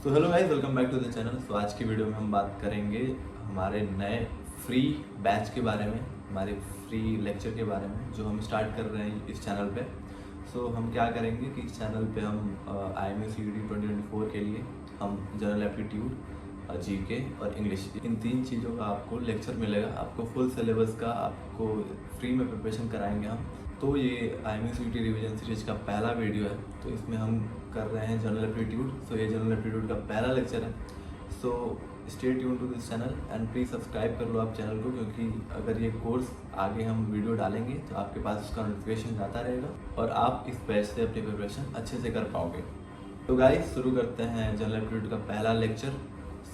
तो hello guys, welcome back to the channel. तो आज की वीडियो में हम बात करेंगे हमारे नए फ्री बैच के बारे में, हमारे फ्री लेक्चर के बारे में जो हम स्टार्ट कर रहे हैं इस चैनल पे। सो हम क्या करेंगे कि इस चैनल पे हम IMA-CET 2024 के लिए हम जनरल एप्टीट्यूड, जीके और इंग्लिश, इन तीन चीज़ों का आपको लेक्चर मिलेगा। आपको फुल सिलेबस का आपको फ्री में प्रिपरेशन कराएंगे हम। तो ये IMA-CET रिवीजन सीरीज का पहला वीडियो है। तो इसमें हम कर रहे हैं जनरल एप्टीट्यूड। सो ये जनरल एप्टीट्यूड का पहला लेक्चर है। So stay tune to this channel and please subscribe कर लो आप चैनल को, क्योंकि अगर ये कोर्स आगे हम वीडियो डालेंगे तो आपके पास उसका नोटिफिकेशन जाता रहेगा और आप इस बैच से अपनी प्रिपरेशन अच्छे से कर पाओगे। तो गाइस शुरू करते हैं जनरल एप्टीट्यूड का पहला लेक्चर।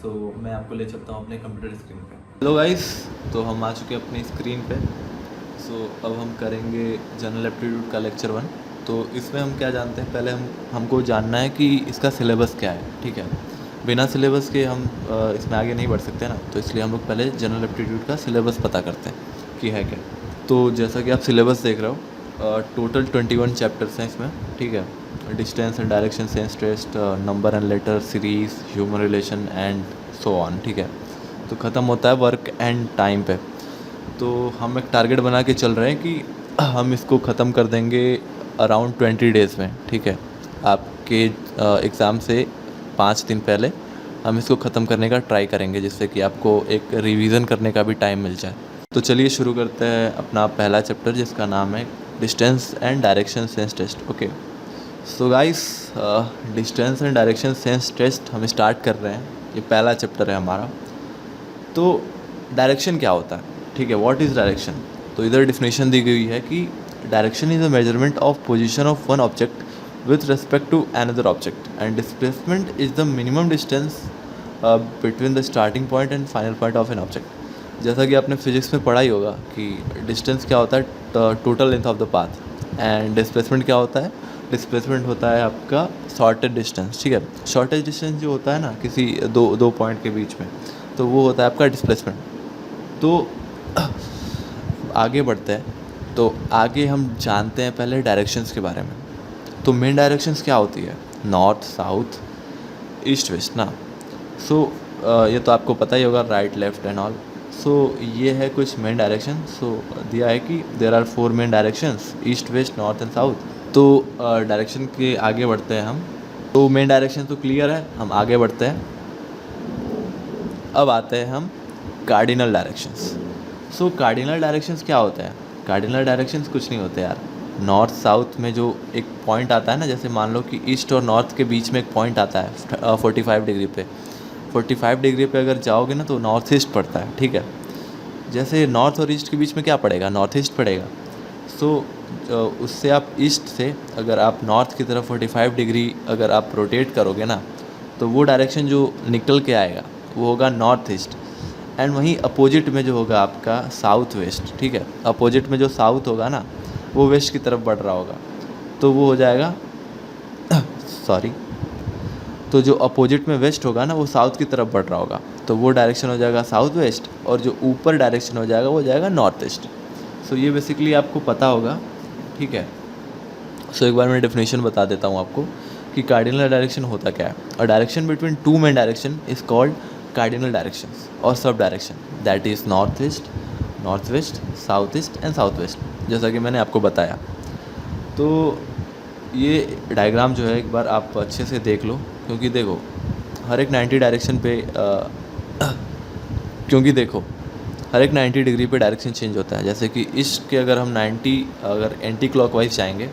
सो मैं आपको ले चलता हूँ अपने कंप्यूटर स्क्रीन पे। हेलो गाइस, तो हम आ चुके हैं अपनी स्क्रीन पे। सो अब हम करेंगे जनरल एप्टीट्यूड का लेक्चर 1। तो इसमें हम क्या जानते हैं, पहले हमको जानना है कि इसका सिलेबस क्या है। ठीक है, बिना सिलेबस के हम इसमें आगे नहीं बढ़ सकते ना। तो इसलिए हम लोग पहले जनरल एप्टीट्यूड का सिलेबस पता करते हैं कि है क्या। तो जैसा कि आप सिलेबस देख रहे हो, टोटल 21 चैप्टर्स हैं इसमें। ठीक है, distance and direction, sense test, number and letter series, human relation and so on. ठीक है, तो ख़त्म होता है वर्क एंड टाइम पे। तो हम एक टारगेट बना के चल रहे हैं कि हम इसको ख़त्म कर देंगे अराउंड 20 डेज़ में। ठीक है, आपके एग्ज़ाम से 5 दिन पहले हम इसको ख़त्म करने का ट्राई करेंगे, जिससे कि आपको एक रिवीजन करने का भी टाइम मिल जाए। तो चलिए शुरू करते हैं अपना पहला चैप्टर, जिसका नाम है distance and direction sense test. Okay, so guys, distance and direction sense test हम स्टार्ट कर रहे हैं। ये पहला चैप्टर है हमारा। तो डायरेक्शन क्या होता है, ठीक है, व्हाट इज़ डायरेक्शन। तो इधर डिफिनेशन दी गई है कि direction is a measurement of position of one object with respect to another object and displacement is the minimum distance between the starting point and final point of an object. जैसा कि आपने physics में पढ़ा ही होगा कि distance क्या होता है, total length of the path, and displacement क्या होता है, डिस्प्लेसमेंट होता है आपका शॉर्टेज डिस्टेंस। ठीक है, शॉर्टेज डिस्टेंस जो होता है ना किसी दो पॉइंट के बीच में, तो वो होता है आपका डिस्प्लेसमेंट। तो आगे बढ़ते हैं। तो आगे हम जानते हैं पहले डायरेक्शंस के बारे में। तो मेन डायरेक्शंस क्या होती है, नॉर्थ, साउथ, ईस्ट, वेस्ट ना। सो ये तो आपको पता ही होगा, right, left and all. So ये है कुछ मेन डायरेक्शन। सो दिया है कि there are 4 main directions, east, west, north and south. तो डायरेक्शन के आगे बढ़ते हैं हम। तो मेन डायरेक्शन तो क्लियर है, हम आगे बढ़ते हैं। अब आते हैं हम कार्डिनल डायरेक्शंस। सो कार्डिनल डायरेक्शंस क्या होता है, कार्डिनल डायरेक्शंस कुछ नहीं होते यार। नॉर्थ साउथ में जो एक पॉइंट आता है ना, जैसे मान लो कि ईस्ट और नॉर्थ के बीच में एक पॉइंट आता है 45 डिग्री पे। 45 डिग्री पे अगर जाओगे ना तो नॉर्थ ईस्ट पड़ता है। ठीक है, जैसे नॉर्थ और ईस्ट के बीच में क्या पड़ेगा, नॉर्थ ईस्ट पड़ेगा। सो उससे आप ईस्ट से अगर आप नॉर्थ की तरफ 45 डिग्री अगर आप रोटेट करोगे ना, तो वो डायरेक्शन जो निकल के आएगा वो होगा नॉर्थ ईस्ट। एंड वहीं अपोजिट में जो होगा आपका साउथ वेस्ट। ठीक है, अपोजिट में जो साउथ होगा ना वो वेस्ट की तरफ बढ़ रहा होगा, तो वो हो जाएगा सॉरी, तो जो अपोजिट में वेस्ट होगा ना वो साउथ की तरफ बढ़ रहा होगा, तो वो डायरेक्शन हो जाएगा साउथ वेस्ट, और जो ऊपर डायरेक्शन हो जाएगा वो हो जाएगा नॉर्थ ईस्ट। सो ये बेसिकली आपको पता होगा। ठीक है, सो एक बार मैं डेफिनेशन बता देता हूँ आपको कि कार्डिनल डायरेक्शन होता क्या है। A direction between 2 main direction is called cardinal directions और sub direction, that is north east, north west, south east and south west, जैसा कि मैंने आपको बताया। तो ये डायग्राम जो है एक बार आप अच्छे से देख लो, क्योंकि देखो हर एक 90 डायरेक्शन पे क्योंकि देखो हर एक 90 डिग्री पे डायरेक्शन चेंज होता है। जैसे कि ईस्ट के अगर हम 90 अगर एंटी क्लॉकवाइज जाएंगे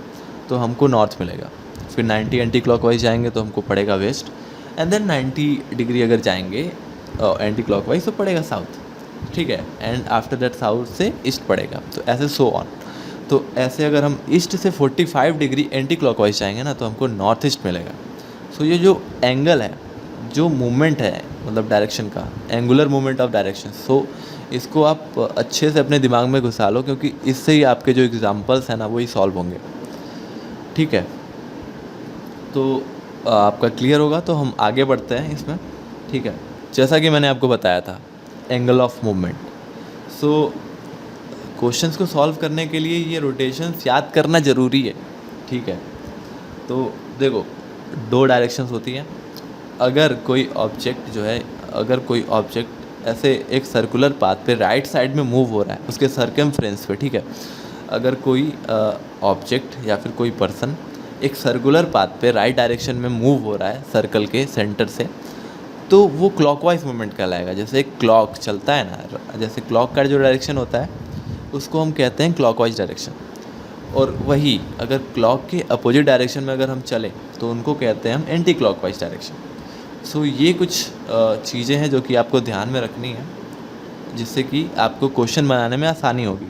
तो हमको नॉर्थ मिलेगा, फिर 90 एंटी क्लॉकवाइज जाएंगे तो हमको पड़ेगा वेस्ट, एंड देन 90 डिग्री अगर जाएंगे एंटी क्लॉकवाइज तो पड़ेगा साउथ। ठीक है, एंड आफ्टर दैट साउथ से ईस्ट पड़ेगा, तो ऐसे सो ऑन। तो ऐसे अगर हम ईस्ट से 45 डिग्री एंटी क्लॉकवाइज जाएंगे ना तो हमको नॉर्थ ईस्ट मिलेगा। सो ये जो एंगल है, जो मूवमेंट है, मतलब डायरेक्शन का, एंगुलर मूवमेंट ऑफ डायरेक्शन, सो इसको आप अच्छे से अपने दिमाग में घुसा लो, क्योंकि इससे ही आपके जो एग्जाम्पल्स हैं ना वही सॉल्व होंगे। ठीक है, तो आपका क्लियर होगा, तो हम आगे बढ़ते हैं इसमें। ठीक है, जैसा कि मैंने आपको बताया था, angle of movement. So questions को सॉल्व करने के लिए ये रोटेशंस याद करना ज़रूरी है। ठीक है, तो देखो 2 डायरेक्शंस होती हैं, अगर कोई ऑब्जेक्ट जो है, अगर कोई ऑब्जेक्ट ऐसे एक सर्कुलर पाथ पे राइट साइड में मूव हो रहा है उसके सर्कमफ्रेंस पे, ठीक है, अगर कोई ऑब्जेक्ट या फिर कोई पर्सन एक सर्कुलर पाथ पे राइट डायरेक्शन में मूव हो रहा है सर्कल के सेंटर से, तो वो क्लॉकवाइज मूवमेंट कहलाएगा। जैसे एक क्लॉक चलता है ना, जैसे क्लॉक का जो डायरेक्शन होता है उसको हम कहते हैं क्लॉकवाइज डायरेक्शन। और वही अगर क्लॉक के अपोजिट डायरेक्शन में अगर हम चलें तो उनको कहते हैं हम एंटी क्लॉकवाइज डायरेक्शन। सो ये कुछ चीज़ें हैं जो कि आपको ध्यान में रखनी है, जिससे कि आपको क्वेश्चन बनाने में आसानी होगी।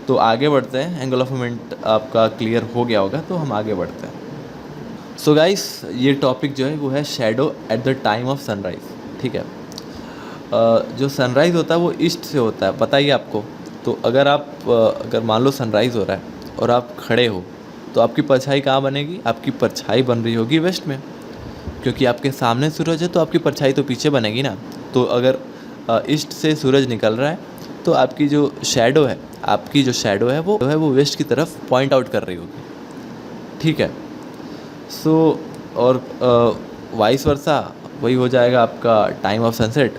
तो आगे बढ़ते हैं। एंगल ऑफ मूवमेंट आपका क्लियर हो गया होगा, तो हम आगे बढ़ते हैं। सो गाइस, ये टॉपिक जो है वो है shadow at the time of sunrise, ठीक है। जो सनराइज़ होता है वो ईस्ट से होता है, पता ही आपको। तो अगर मान लो सनराइज़ हो रहा है और आप खड़े हो, तो आपकी परछाई कहाँ बनेगी? आपकी परछाई बन रही होगी वेस्ट में, क्योंकि आपके सामने सूरज है तो आपकी परछाई तो पीछे बनेगी ना। तो अगर ईस्ट से सूरज निकल रहा है तो आपकी जो शैडो है वो वेस्ट की तरफ पॉइंट आउट कर रही होगी, ठीक है। सो और वाइस वर्सा वही हो जाएगा आपका टाइम ऑफ सनसेट।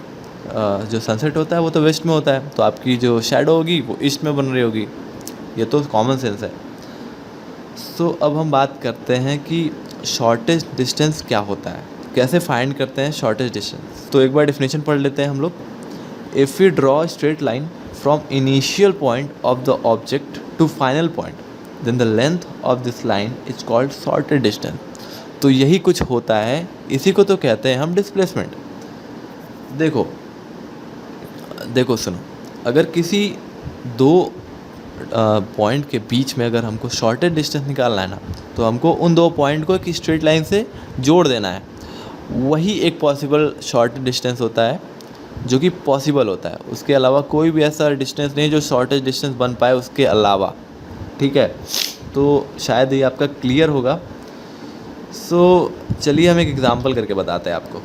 जो सनसेट होता है वो तो वेस्ट में होता है, तो आपकी जो शैडो होगी वो ईस्ट में बन रही होगी। ये तो कॉमन सेंस है। सो अब हम बात करते हैं कि शॉर्टेस्ट डिस्टेंस क्या होता है, कैसे फाइंड करते हैं शॉर्टेस्ट डिस्टेंस। तो एक बार डेफिनेशन पढ़ लेते हैं हम लोग। If you draw straight line from initial point of the object to final point, then the length of this line is called shortest distance. तो यही कुछ होता है, इसी को तो कहते हैं हम डिस्प्लेसमेंट। देखो सुनो, अगर किसी दो पॉइंट के बीच में अगर हमको शॉर्टेस्ट डिस्टेंस निकालना है ना, तो हमको उन दो पॉइंट को एक स्ट्रेट लाइन से जोड़ देना है। वही एक पॉसिबल शॉर्टेस्ट डिस्टेंस होता है, जो कि पॉसिबल होता है। उसके अलावा कोई भी ऐसा डिस्टेंस नहीं जो शॉर्टेस्ट डिस्टेंस बन पाए उसके अलावा, ठीक है। तो शायद ये आपका क्लियर होगा। सो चलिए हम एक एग्ज़ाम्पल करके बताते हैं आपको।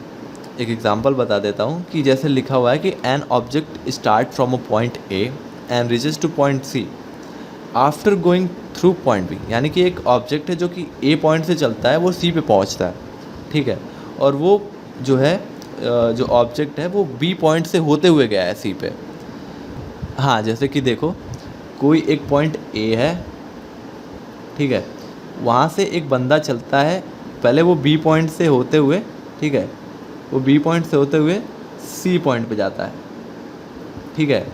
एक एग्ज़ाम्पल बता देता हूँ कि जैसे लिखा हुआ है कि an object start from a point A and reaches to point C after going through point B. यानी कि एक ऑब्जेक्ट है जो कि ए पॉइंट से चलता है, वो सी पे पहुँचता है, ठीक है। और वो जो है जो ऑब्जेक्ट है वो बी पॉइंट से होते हुए गया है सी पे। हाँ, जैसे कि देखो, कोई एक पॉइंट ए है, ठीक है, वहाँ से एक बंदा चलता है, पहले वो बी पॉइंट से होते हुए, ठीक है, वो बी पॉइंट से होते हुए सी पॉइंट पे जाता है, ठीक है।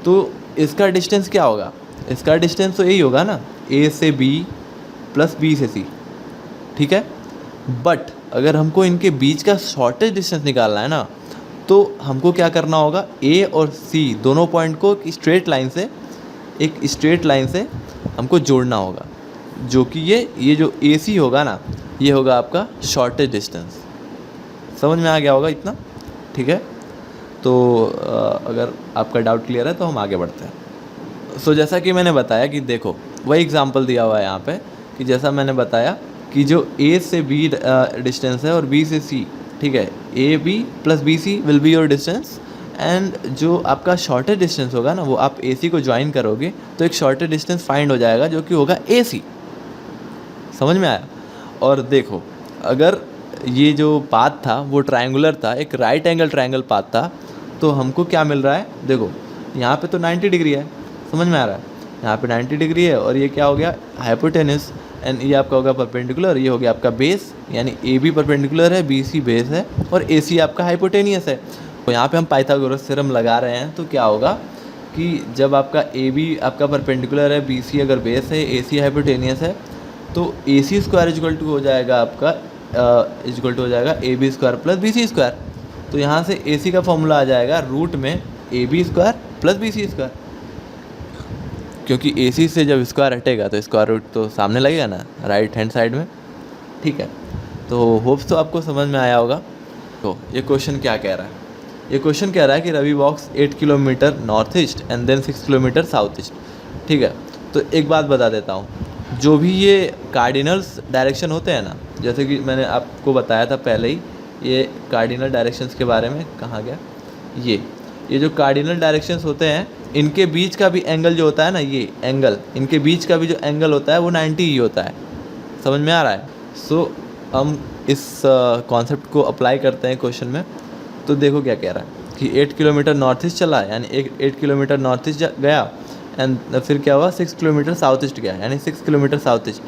तो इसका डिस्टेंस क्या होगा? इसका डिस्टेंस तो यही होगा ना, ए से बी प्लस बी से सी, ठीक है। बट अगर हमको इनके बीच का शॉर्टेस्ट डिस्टेंस निकालना है ना, तो हमको क्या करना होगा? ए और सी दोनों पॉइंट को एक स्ट्रेट लाइन से हमको जोड़ना होगा, जो कि ये जो ए सी होगा ना, ये होगा आपका शॉर्टेस्ट डिस्टेंस। समझ में आ गया होगा इतना, ठीक है। तो अगर आपका डाउट क्लियर है तो हम आगे बढ़ते हैं। सो जैसा कि मैंने बताया कि देखो, वही एग्जांपल दिया हुआ है यहाँ पे कि जैसा मैंने बताया कि जो ए से बी डिस्टेंस है और बी से सी, ठीक है, A B plus B C will be your distance. एंड जो आपका शॉर्टेस्ट डिस्टेंस होगा ना, वो आप ए सी को ज्वाइन करोगे तो एक शॉर्टेस्ट डिस्टेंस फाइंड हो जाएगा, जो कि होगा ए सी। समझ में आया? और देखो, अगर ये जो पाथ था वो ट्रायंगुलर था, एक राइट एंगल ट्रायंगल पाथ था, तो हमको क्या मिल रहा है? देखो यहाँ पे तो 90 डिग्री है, समझ में आ रहा है? यहाँ पे 90 डिग्री है और ये क्या हो गया? हाइपोटेनस। एंड ये आपका होगा परपेंडिकुलर, ये हो गया आपका बेस, यानी ए बी परपेंडिकुलर है, बी सी बेस है और ए सी आपका हाइपोटेनियस है। तो यहाँ पे हम पाइथागोरस थ्योरम लगा रहे हैं, तो क्या होगा कि जब आपका ए बी आपका परपेंडिकुलर है, बी सी अगर बेस है, ए सी हाइपोटेनियस है, तो A C square equal to हो जाएगा आपका इक्वल टू हो जाएगा A B square plus B C square. तो यहाँ से ए सी का फॉर्मूला आ जाएगा रूट में A B square plus B C square, क्योंकि ए सी से जब स्क्वायर हटेगा तो स्क्वायर रूट तो सामने लगेगा ना, राइट हैंड साइड में, ठीक है। तो होप्स तो आपको समझ में आया होगा। तो ये क्वेश्चन क्या कह रहा है? ये क्वेश्चन कह रहा है कि Ravi walks 8 kilometre north east and then 6 kilometre south east, ठीक है। तो एक बात बता देता हूँ, जो भी ये कार्डिनल्स डायरेक्शन होते हैं ना, जैसे कि मैंने आपको बताया था पहले ही, ये कार्डिनल डायरेक्शंस के बारे में, कहाँ गया ये जो कार्डिनल डायरेक्शंस होते हैं, इनके बीच का भी एंगल जो होता है ना, ये एंगल, इनके बीच का भी जो एंगल होता है वो 90 ही होता है। समझ में आ रहा है? सो हम इस कॉन्सेप्ट को अप्लाई करते हैं क्वेश्चन में, तो देखो क्या कह रहा है कि 8 किलोमीटर नॉर्थ ईस्ट चला, यानी 8 किलोमीटर नॉर्थ ईस्ट गया, एंड फिर क्या हुआ 6 किलोमीटर साउथ ईस्ट गया, यानी 6 किलोमीटर साउथ ईस्ट।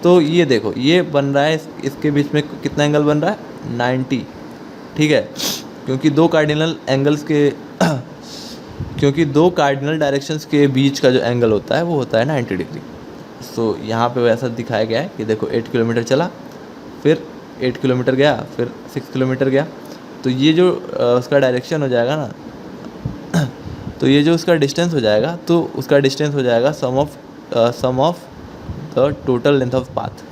तो ये देखो ये बन रहा है, इसके बीच में कितना एंगल बन रहा है 90, ठीक है, क्योंकि दो कार्डिनल एंगल्स के क्योंकि दो कार्डिनल डायरेक्शंस के बीच का जो एंगल होता है वो होता है 90 डिग्री। सो यहाँ पे वैसा दिखाया गया है कि देखो 8 किलोमीटर चला, फिर 8 किलोमीटर गया, फिर 6 किलोमीटर गया, तो ये जो उसका डायरेक्शन हो जाएगा ना तो ये जो उसका डिस्टेंस हो जाएगा, तो उसका डिस्टेंस हो जाएगा sum of the total length of path.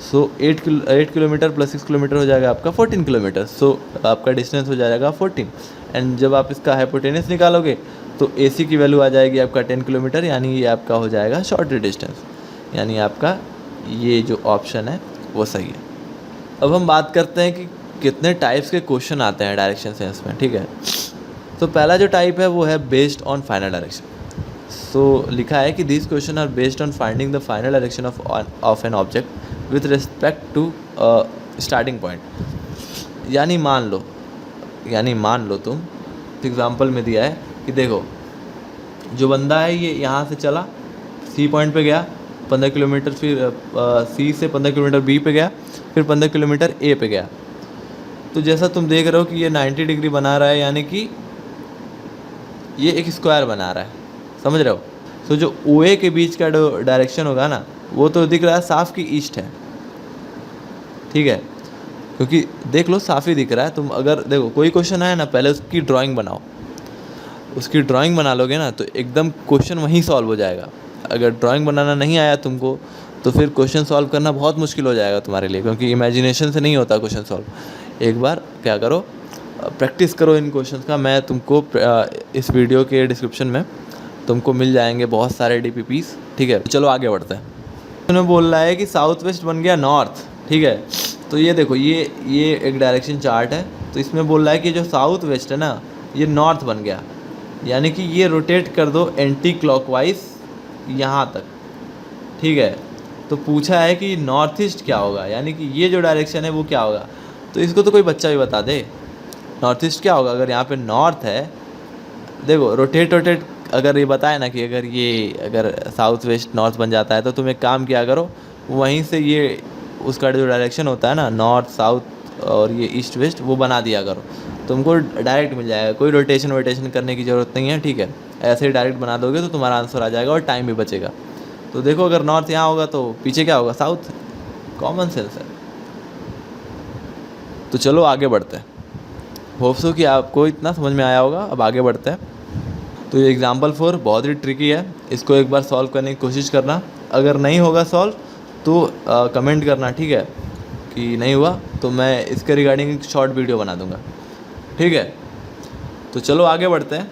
So 8 kilometre plus 6 kilometre हो जाएगा आपका 14 किलोमीटर। सो आपका डिस्टेंस हो जाएगा 14, एंड जब आप इसका हाइपोटेनस निकालोगे तो AC की वैल्यू आ जाएगी आपका 10 किलोमीटर, यानी ये आपका हो जाएगा शॉर्टर डिस्टेंस, यानी आपका ये जो ऑप्शन है वो सही है। अब हम बात करते हैं कि कितने टाइप्स के क्वेश्चन आते हैं डायरेक्शन सेंस में, ठीक है। तो पहला जो टाइप है वो है based on final direction. So लिखा है कि this question are based on finding the final direction of an object with respect to starting point. यानी मान लो तुम एग्जाम्पल में दिया है कि देखो जो बंदा है ये यहाँ से चला, C पॉइंट पे गया 15 किलोमीटर, फिर C से 15 किलोमीटर B पे गया, फिर 15 किलोमीटर A पे गया। तो जैसा तुम देख रहे हो कि ये 90 डिग्री बना रहा है, यानी कि ये एक स्क्वायर बना रहा है, समझ रहे हो। तो जो OA के बीच का जो डायरेक्शन होगा ना, वो तो दिख रहा है साफ की ईस्ट है, ठीक है, क्योंकि देख लो साफ ही दिख रहा है। तुम अगर देखो कोई क्वेश्चन आया ना, पहले उसकी ड्राइंग बनाओ, उसकी ड्राइंग बना लोगे ना तो एकदम क्वेश्चन वहीं सॉल्व हो जाएगा। अगर ड्राइंग बनाना नहीं आया तुमको तो फिर क्वेश्चन सॉल्व करना बहुत मुश्किल हो जाएगा तुम्हारे लिए, क्योंकि इमेजिनेशन से नहीं होता क्वेश्चन सॉल्व। एक बार क्या करो, प्रैक्टिस करो इन क्वेश्चंस का। मैं तुमको इस वीडियो के डिस्क्रिप्शन में तुमको मिल जाएंगे बहुत सारे DPPs, ठीक है। चलो आगे बढ़ते हैं। उन्होंने बोल रहा है कि साउथ वेस्ट बन गया नॉर्थ, ठीक है। तो ये देखो ये एक डायरेक्शन चार्ट है, तो इसमें बोल रहा है कि जो साउथ वेस्ट है ना ये नॉर्थ बन गया, यानी कि ये रोटेट कर दो एंटी क्लॉकवाइज यहाँ तक, ठीक है। तो पूछा है कि नॉर्थ ईस्ट क्या होगा, यानी कि ये जो डायरेक्शन है वो क्या होगा। तो इसको तो कोई बच्चा भी बता दे, नॉर्थ ईस्ट क्या होगा। अगर यहाँ पे नॉर्थ है, देखो रोटेट अगर ये बताए ना कि अगर साउथ वेस्ट नॉर्थ बन जाता है, तो तुम एक काम किया करो, वहीं से ये उसका जो डायरेक्शन होता है ना नॉर्थ साउथ और ये ईस्ट वेस्ट, वो बना दिया करो, तुमको डायरेक्ट मिल जाएगा। कोई रोटेशन करने की ज़रूरत नहीं है, ठीक है। ऐसे ही डायरेक्ट बना दोगे तो तुम्हारा आंसर आ जाएगा और टाइम भी बचेगा। तो देखो अगर नॉर्थ यहाँ होगा तो पीछे क्या होगा, साउथ, कॉमन सेंस है। तो चलो आगे बढ़ते हैं। होप सो कि आपको इतना समझ में आया होगा। अब आगे बढ़ते हैं। तो ये एग्जाम्पल 4 बहुत ही ट्रिकी है, इसको एक बार सॉल्व करने की कोशिश करना। अगर नहीं होगा सॉल्व तो कमेंट करना, ठीक है, कि नहीं हुआ तो मैं इसके रिगार्डिंग एक शॉर्ट वीडियो बना दूंगा, ठीक है। तो चलो आगे बढ़ते हैं।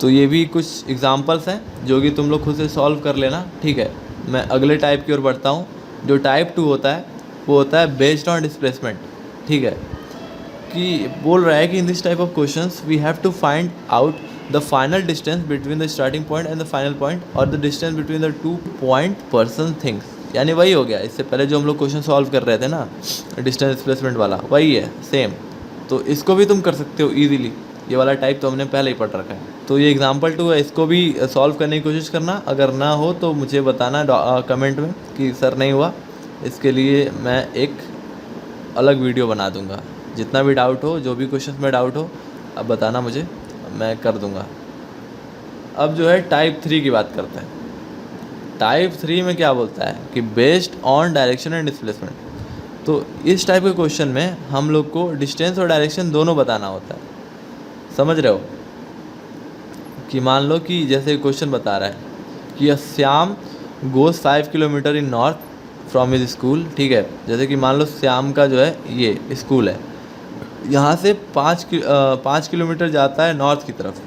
तो ये भी कुछ एग्जांपल्स हैं जो कि तुम लोग खुद से सॉल्व कर लेना, ठीक है। मैं अगले टाइप की ओर बढ़ता हूँ। जो टाइप 2 होता है वो होता है बेस्ड ऑन डिस्प्लेसमेंट, ठीक है। कि बोल रहा है कि in this type of questions we have to find out the final distance between the starting point and the final point और the distance between the 2 point person things. यानी वही हो गया, इससे पहले जो हम लोग क्वेश्चन सॉल्व कर रहे थे ना डिस्टेंस डिस्प्लेसमेंट वाला, वही है सेम। तो इसको भी तुम कर सकते हो ईजीली, ये वाला टाइप तो हमने पहले ही पढ़ रखा है। तो ये एग्जांपल 2 है, इसको भी सॉल्व करने की कोशिश करना। अगर ना हो तो मुझे बताना कमेंट में कि सर नहीं हुआ, इसके लिए मैं एक अलग वीडियो बना दूंगा। जितना भी डाउट हो, जो भी क्वेश्चन में डाउट हो, अब बताना मुझे, मैं कर दूंगा। अब जो है टाइप 3 की बात करते हैं। टाइप 3 में क्या बोलता है कि based on direction and displacement. तो इस टाइप के क्वेश्चन में हम लोग को डिस्टेंस और डायरेक्शन दोनों बताना होता है, समझ रहे हो। कि मान लो कि जैसे क्वेश्चन बता रहा है कि Shyam goes 5 kilometre in north from his school, ठीक है। जैसे कि मान लो श्याम का जो है ये स्कूल है, यहाँ से 5 किलोमीटर जाता है नॉर्थ की तरफ।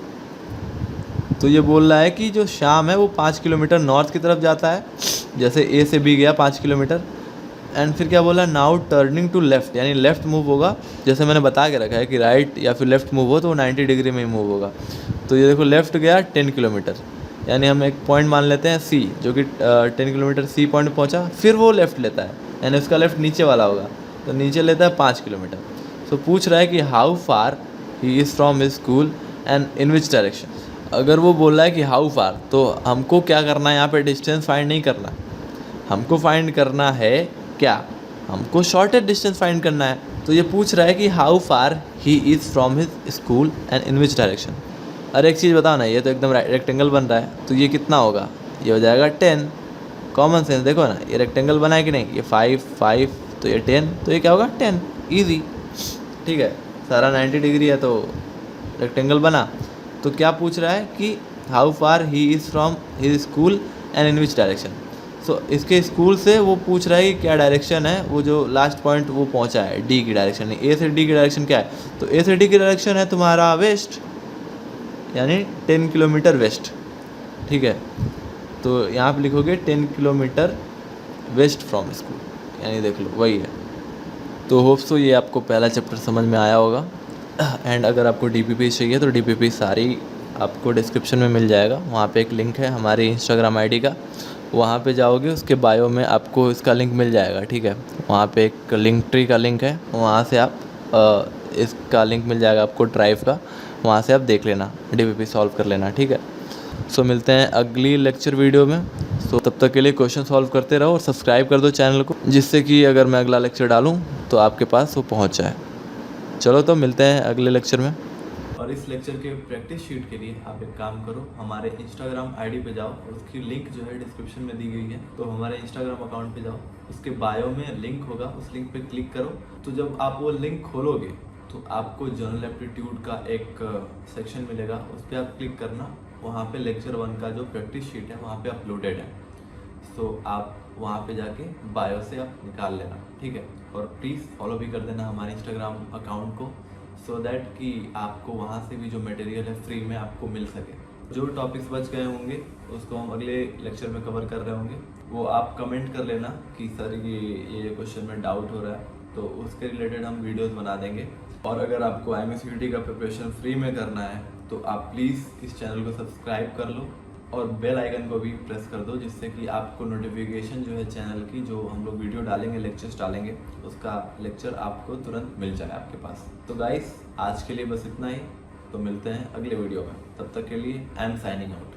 तो ये बोल रहा है कि जो श्याम है वो 5 किलोमीटर नॉर्थ की तरफ जाता है, जैसे ए से बी गया 5 किलोमीटर। एंड फिर क्या बोला, नाउ टर्निंग टू लेफ़्ट, यानी लेफ़्ट मूव होगा। जैसे मैंने बता के रखा है कि राइट या फिर लेफ़्ट मूव हो तो वो 90 डिग्री में ही मूव होगा। तो ये देखो लेफ़्ट गया 10 किलोमीटर, यानी हम एक पॉइंट मान लेते हैं C, जो कि 10 किलोमीटर C पॉइंट पहुंचा, फिर वो लेफ़्ट लेता है, यानी उसका लेफ़्ट नीचे वाला होगा। तो नीचे लेता है 5 किलोमीटर। सो पूछ रहा है कि how far he is from his school and in which direction. अगर वो बोल रहा है कि हाउ फार, तो हमको क्या करना है यहाँ पे, डिस्टेंस फाइंड नहीं करना, हमको फाइंड करना है क्या, हमको शॉर्टेस्ट डिस्टेंस फाइंड करना है। तो ये पूछ रहा है कि how far he is from his school and in which direction. अरे एक चीज़ बताओ ना, ये तो एकदम रेक्टेंगल बन रहा है, तो ये कितना होगा, ये हो जाएगा 10। कॉमन सेंस देखो ना, ये रेक्टेंगल बना है कि नहीं, ये 5 तो ये 10, तो ये क्या होगा 10, ईजी। ठीक है, सारा 90 डिग्री है तो रेक्टेंगल बना। तो क्या पूछ रहा है कि how far he is from his school and in which direction. So इसके स्कूल से वो पूछ रहा है कि क्या डायरेक्शन है, वो जो लास्ट पॉइंट वो पहुंचा है डी की डायरेक्शन। ए से डी की डायरेक्शन क्या है, तो ए से डी की डायरेक्शन है तुम्हारा वेस्ट, यानी 10 किलोमीटर वेस्ट। ठीक है, तो यहाँ पे लिखोगे 10 किलोमीटर वेस्ट फ्रॉम स्कूल, यानी देख लो वही है। तो होप सो ये आपको पहला चैप्टर समझ में आया होगा। एंड अगर आपको DPP चाहिए तो DPP सारी आपको डिस्क्रिप्शन में मिल जाएगा। वहाँ पे एक लिंक है हमारी इंस्टाग्राम ID का, वहाँ पे जाओगे उसके बायो में आपको इसका लिंक मिल जाएगा। ठीक है, वहाँ पे एक लिंक ट्री का लिंक है, वहाँ से आप इसका लिंक मिल जाएगा आपको ड्राइव का, वहाँ से आप देख लेना, DPP सॉल्व कर लेना। ठीक है, सो मिलते हैं अगली लेक्चर वीडियो में। सो तब तक के लिए क्वेश्चन सॉल्व करते रहो और सब्सक्राइब कर दो चैनल को, जिससे कि अगर मैं अगला लेक्चर डालूँ तो आपके पास वो पहुँच जाए। चलो तो मिलते हैं अगले लेक्चर में। और इस लेक्चर के प्रैक्टिस शीट के लिए आप एक काम करो, हमारे इंस्टाग्राम ID पे जाओ और उसकी लिंक जो है डिस्क्रिप्शन में दी गई है। तो हमारे इंस्टाग्राम अकाउंट पे जाओ, उसके बायो में लिंक होगा, उस लिंक पे क्लिक करो। तो जब आप वो लिंक खोलोगे तो आपको जनरल एप्टीट्यूड का एक सेक्शन मिलेगा, उस पर आप क्लिक करना। वहाँ पे लेक्चर 1 का जो प्रैक्टिस शीट है वहाँ पे अपलोडेड है। तो आप वहाँ पे जाके बायो से आप निकाल लेना। ठीक है, और प्लीज़ फॉलो भी कर देना हमारे इंस्टाग्राम अकाउंट को, सो दैट कि आपको वहाँ से भी जो मटेरियल है फ्री में आपको मिल सके। जो टॉपिक्स बच गए होंगे उसको हम अगले लेक्चर में कवर कर रहे होंगे, वो आप कमेंट कर लेना कि सर ये क्वेश्चन में डाउट हो रहा है, तो उसके रिलेटेड हम वीडियोस बना देंगे। और अगर आपको IMSCT का प्रिपरेशन फ्री में करना है तो आप प्लीज़ इस चैनल को सब्सक्राइब कर लो और बेल आइकन को भी प्रेस कर दो, जिससे कि आपको नोटिफिकेशन जो है चैनल की, जो हम लोग वीडियो डालेंगे, लेक्चर्स डालेंगे, उसका लेक्चर आपको तुरंत मिल जाए आपके पास। तो गाइस आज के लिए बस इतना ही, तो मिलते हैं अगले वीडियो में, तब तक के लिए आई एम साइनिंग आउट।